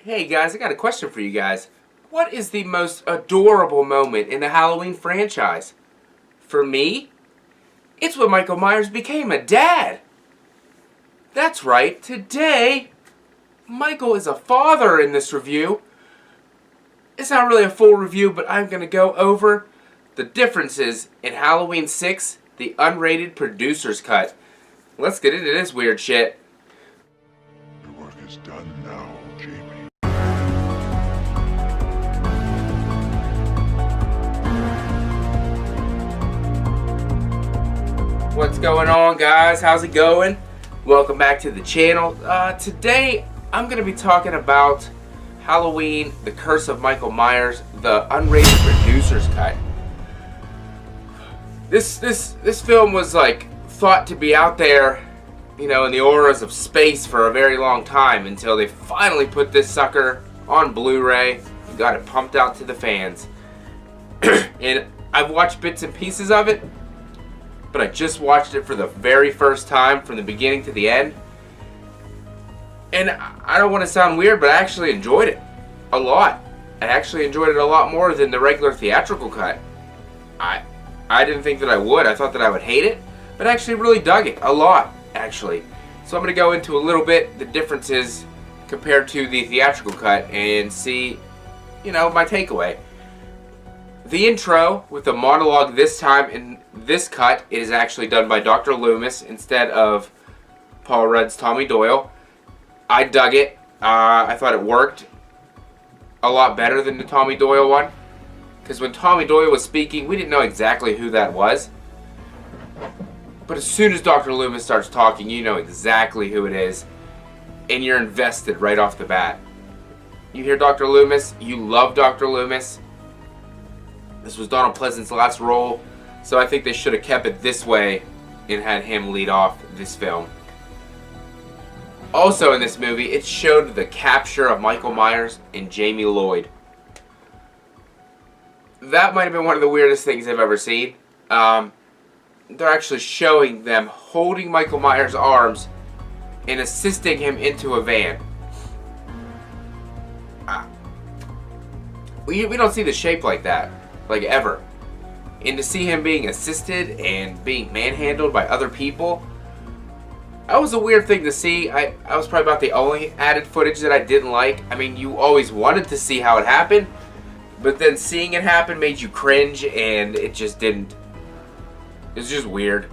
Hey guys, I got a question for you guys. What is the most adorable moment in the Halloween franchise? For me, it's when Michael Myers became a dad. That's right, today, Michael is a father in this review. It's not really a full review, but I'm going to go over the differences in Halloween 6, the unrated producer's cut. Let's get into this weird shit. Your work is done now, Jamie. What's going on, guys? How's it going? Welcome back to the channel. Today I'm going to be talking about Halloween, The Curse of Michael Myers, the unrated producer's cut. This film was like thought to be out there, you know, in the auras of space for a very long time until they finally put this sucker on Blu-ray and got it pumped out to the fans. And I've watched bits and pieces of it, but I just watched it for the very first time from the beginning to the end. And I don't want to sound weird, but I actually enjoyed it a lot. I actually enjoyed it a lot more than the regular theatrical cut. I didn't think that I would. I thought that I would hate it, but I actually really dug it a lot, actually. So I'm going to go into a little bit the differences compared to the theatrical cut and see, you know, my takeaway. The intro with the monologue this time in this cut is actually done by Dr. Loomis instead of Paul Rudd's Tommy Doyle. I dug it. I thought it worked a lot better than the Tommy Doyle one. Because when Tommy Doyle was speaking, we didn't know exactly who that was. But as soon as Dr. Loomis starts talking, you know exactly who it is. And you're invested right off the bat. You hear Dr. Loomis, you love Dr. Loomis. This was Donald Pleasance's last role, so I think they should have kept it this way and had him lead off this film. Also in this movie, it showed the capture of Michael Myers and Jamie Lloyd. That might have been one of the weirdest things I've ever seen. They're actually showing them holding Michael Myers' arms and assisting him into a van. We don't see the shape like that. Like ever. And to see him being assisted and being manhandled by other people, that was a weird thing to see. I was probably about the only added footage that I didn't like. I mean, you always wanted to see how it happened, but then seeing it happen made you cringe, and it just didn't. It's just weird.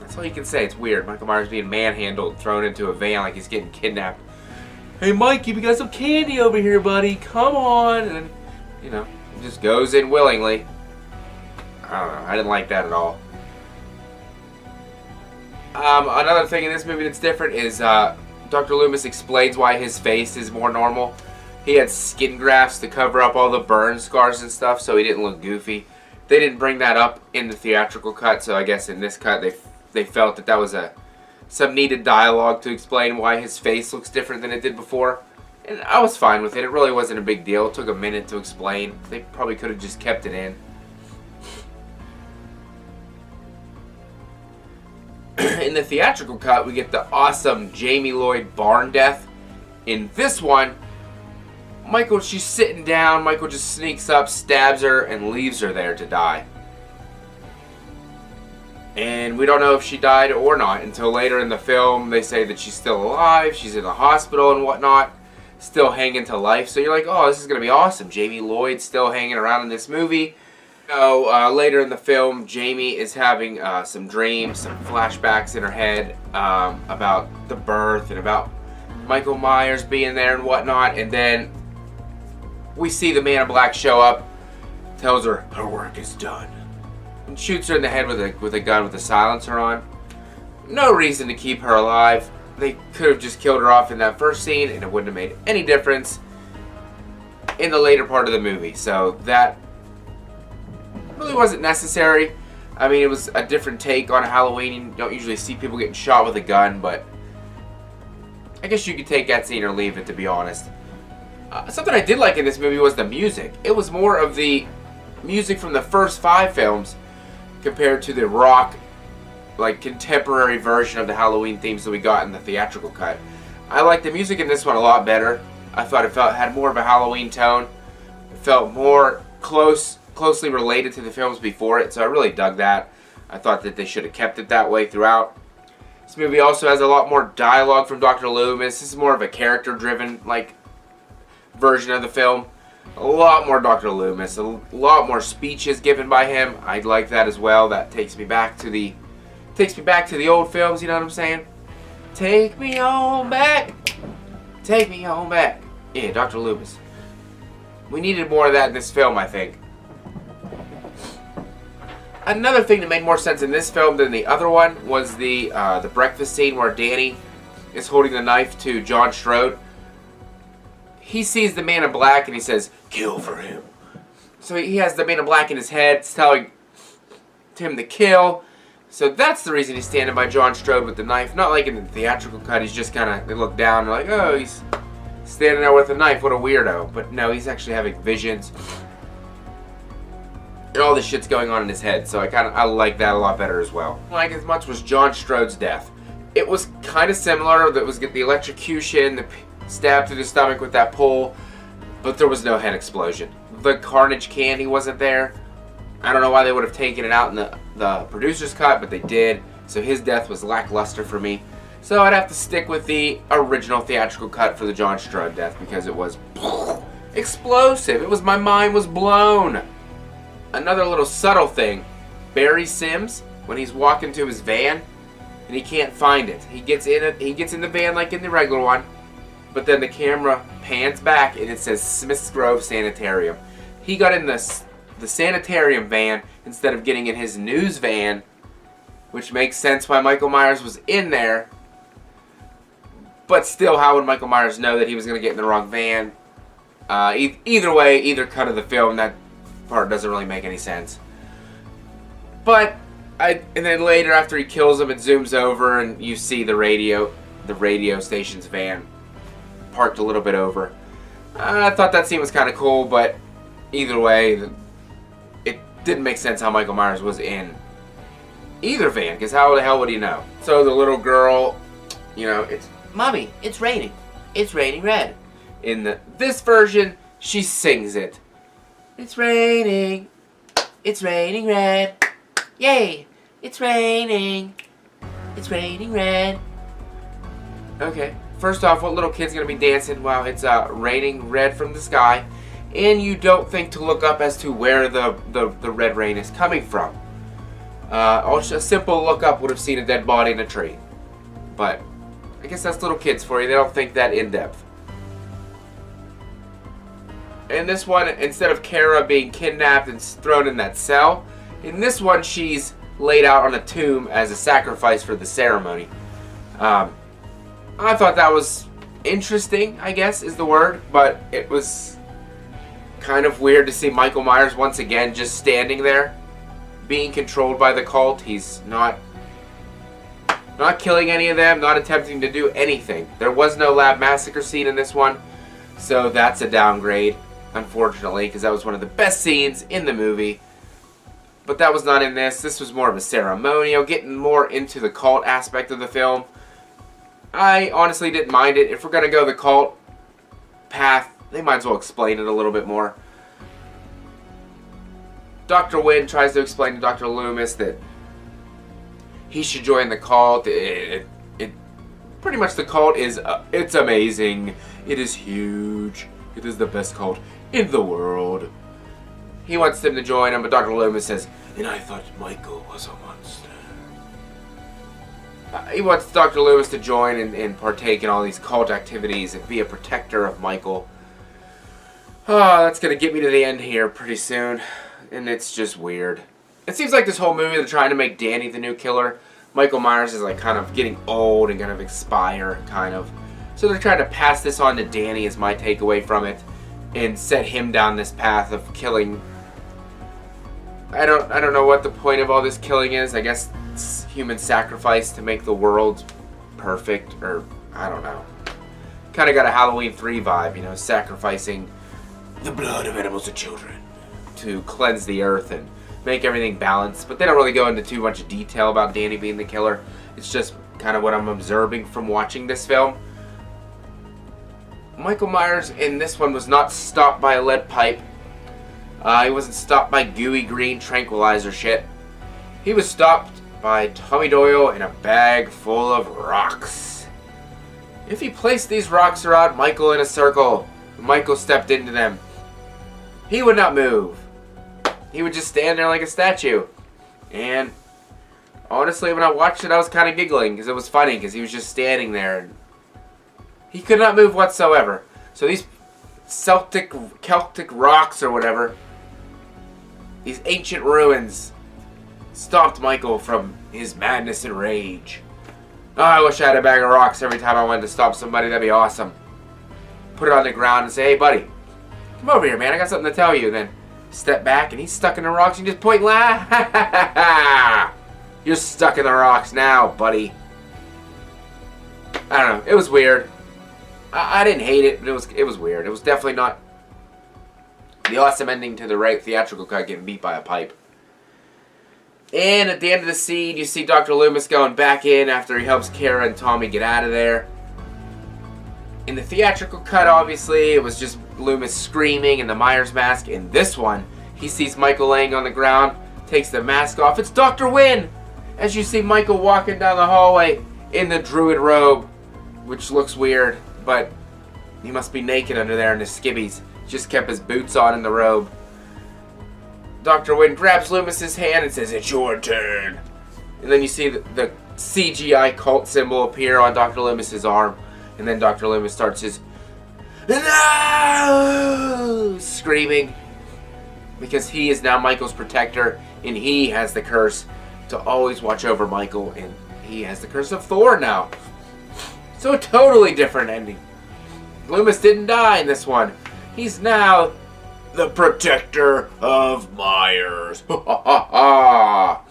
That's all you can say. It's weird. Michael Myers being manhandled, thrown into a van like he's getting kidnapped. Hey, Mikey, we got some candy over here, buddy. Come on. And then, you know, he just goes in willingly. I don't know. I didn't like that at all. Another thing in this movie that's different is Dr. Loomis explains why his face is more normal. He had skin grafts to cover up all the burn scars and stuff, so he didn't look goofy. They didn't bring that up in the theatrical cut, so I guess in this cut they felt that that was some needed dialogue to explain why his face looks different than it did before. And I was fine with it. It really wasn't a big deal. It took a minute to explain. They probably could have just kept it in. In the theatrical cut, we get the awesome Jamie Lloyd barn death. In this one, she's sitting down. Michael just sneaks up, stabs her, and leaves her there to die. And we don't know if she died or not until later in the film. They say that she's still alive. She's in the hospital and whatnot. Still hanging to life. So you're like, oh, this is going to be awesome. Jamie Lloyd's still hanging around in this movie. So later in the film, Jamie is having some dreams, some flashbacks in her head about the birth and about Michael Myers being there and whatnot. And then we see the Man in Black show up, tells her her work is done, and shoots her in the head with a gun with a silencer on. No reason to keep her alive. They could have just killed her off in that first scene and it wouldn't have made any difference in the later part of the movie. So that really wasn't necessary. I mean, it was a different take on Halloween. You don't usually see people getting shot with a gun, but I guess you could take that scene or leave it, to be honest. Something I did like in this movie was the music. It was more of the music from the first 5 films compared to the rock, like, contemporary version of the Halloween themes that we got in the theatrical cut. I like the music in this one a lot better. I thought it had more of a Halloween tone. It felt more closely related to the films before it, so I really dug that. I thought that they should have kept it that way throughout. This movie also has a lot more dialogue from Dr. Loomis. This is more of a character-driven, like, version of the film. A lot more Dr. Loomis. A lot more speeches given by him. I like that as well. That takes me back to the old films. You know what I'm saying? Take me on back. Take me on back. Yeah, Dr. Loomis. We needed more of that in this film, I think. Another thing that made more sense in this film than the other one was the breakfast scene where Danny is holding the knife to John Strode. He sees the Man in Black and he says, "Kill for him." So he has the Man in Black in his head telling him to kill. So that's the reason he's standing by John Strode with the knife. Not like in the theatrical cut, he's just kind of, they look down and they're like, oh, he's standing there with a knife, what a weirdo. But no, he's actually having visions. And all this shit's going on in his head, so I like that a lot better as well. Like as much was John Strode's death. It was kind of similar. That was the electrocution, the stab through the stomach with that pole, but there was no head explosion. The Carnage candy wasn't there. I don't know why they would have taken it out in the producer's cut, but they did. So his death was lackluster for me. So I'd have to stick with the original theatrical cut for the John Strode death because it was explosive. It was, my mind was blown. Another little subtle thing. Barry Sims, when he's walking to his van and he can't find it. He gets in the van like in the regular one, but then the camera pans back and it says Smith's Grove Sanitarium. He got in the sanitarium van instead of getting in his news van, which makes sense why Michael Myers was in there. But still, how would Michael Myers know that he was going to get in the wrong van? Either way, either cut of the film, that part doesn't really make any sense. But and then later, after he kills him, it zooms over and you see the radio station's van parked a little bit over. I thought that scene was kind of cool, but either way, it didn't make sense how Michael Myers was in either van, because how the hell would he know? So the little girl, you know, it's, "Mommy, it's raining. It's raining red." In this version, she sings it. "It's raining. It's raining red. Yay! It's raining. It's raining red." Okay, first off, what little kid's gonna be dancing while it's raining red from the sky? And you don't think to look up as to where the red rain is coming from. Also, a simple look up would have seen a dead body in a tree. But I guess that's little kids for you. They don't think that in depth. In this one, instead of Kara being kidnapped and thrown in that cell, in this one she's laid out on a tomb as a sacrifice for the ceremony. I thought that was interesting, I guess is the word, but it was kind of weird to see Michael Myers once again just standing there, being controlled by the cult. He's not killing any of them, not attempting to do anything. There was no lab massacre scene in this one, so that's a downgrade, unfortunately, because that was one of the best scenes in the movie. But that was not in this. This was more of a ceremonial, getting more into the cult aspect of the film. I honestly didn't mind it. If we're going to go the cult path, they might as well explain it a little bit more. Dr. Wynn tries to explain to Dr. Loomis that he should join the cult. Pretty much the cult is, it's amazing. It is huge. It is the best cult in the world. He wants them to join him, but Dr. Loomis says, "And I thought Michael was a monster." He wants Dr. Loomis to join and partake in all these cult activities and be a protector of Michael. Oh, that's going to get me to the end here pretty soon. And it's just weird. It seems like this whole movie they're trying to make Danny the new killer. Michael Myers is like kind of getting old and kind of expire, kind of. So they're trying to pass this on to Danny is my takeaway from it. And set him down this path of killing. I don't know what the point of all this killing is. I guess it's human sacrifice to make the world perfect, or I don't know. Kind of got a Halloween 3 vibe, you know, sacrificing the blood of animals and children to cleanse the earth and make everything balanced. But they don't really go into too much detail about Danny being the killer. It's just kind of what I'm observing from watching this film. Michael Myers in this one was not stopped by a lead pipe. He wasn't stopped by gooey green tranquilizer shit. He was stopped by Tommy Doyle in a bag full of rocks. If he placed these rocks around Michael in a circle, Michael stepped into them, he would not move. He would just stand there like a statue. And honestly, when I watched it, I was kind of giggling because it was funny because he was just standing there. And he could not move whatsoever. So these Celtic rocks or whatever, these ancient ruins, stopped Michael from his madness and rage. Oh, I wish I had a bag of rocks every time I wanted to stop somebody. That'd be awesome. Put it on the ground and say, hey, buddy, come over here, man. I got something to tell you. And then step back, and he's stuck in the rocks, and just point and laugh. You're stuck in the rocks now, buddy. I don't know. It was weird. I didn't hate it, but it was weird. It was definitely not the awesome ending to the theatrical cut getting beat by a pipe. And at the end of the scene, you see Dr. Loomis going back in after he helps Kara and Tommy get out of there. In the theatrical cut, obviously, it was just Loomis screaming in the Myers mask. In this one, he sees Michael laying on the ground, takes the mask off. It's Dr. Wynn! As you see Michael walking down the hallway in the druid robe, which looks weird, but he must be naked under there in his skivvies. Just kept his boots on in the robe. Dr. Wynn grabs Loomis's hand and says, it's your turn. And then you see the CGI cult symbol appear on Dr. Loomis's arm. And then Dr. Loomis starts his no! Screaming. Because he is now Michael's protector. And he has the curse to always watch over Michael. And he has the curse of Thor now. So a totally different ending. Loomis didn't die in this one. He's now the protector of Myers. Yeah.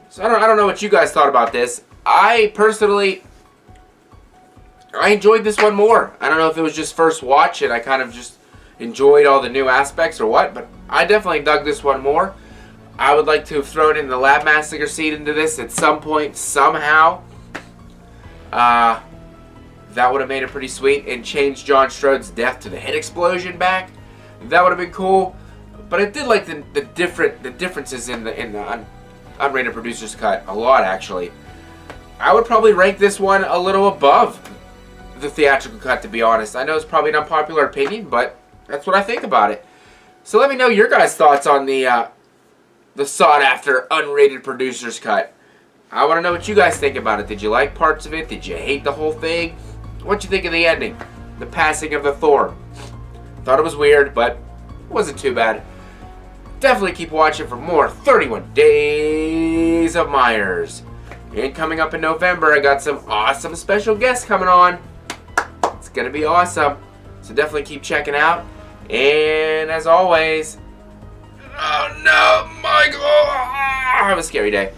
So I don't know what you guys thought about this. I enjoyed this one more. I don't know if it was just first watch and I kind of just enjoyed all the new aspects or what, but I definitely dug this one more. I would like to have thrown in the Lab Massacre scene into this at some point, somehow. That would have made it pretty sweet and changed John Strode's death to the head explosion back. That would have been cool. But I did like the differences in the unrated producer's cut a lot, actually. I would probably rank this one a little above the theatrical cut, to be honest. I know it's probably an unpopular opinion, but that's what I think about it. So let me know your guys' thoughts on the sought-after unrated producer's cut. I want to know what you guys think about it. Did you like parts of it? Did you hate the whole thing? What'd you think of the ending? The passing of the Thor. Thought it was weird, but it wasn't too bad. Definitely keep watching for more 31 Days of Myers. And coming up in November, I got some awesome special guests coming on. It's going to be awesome. So definitely keep checking out. And as always, oh no, Michael! Have a scary day.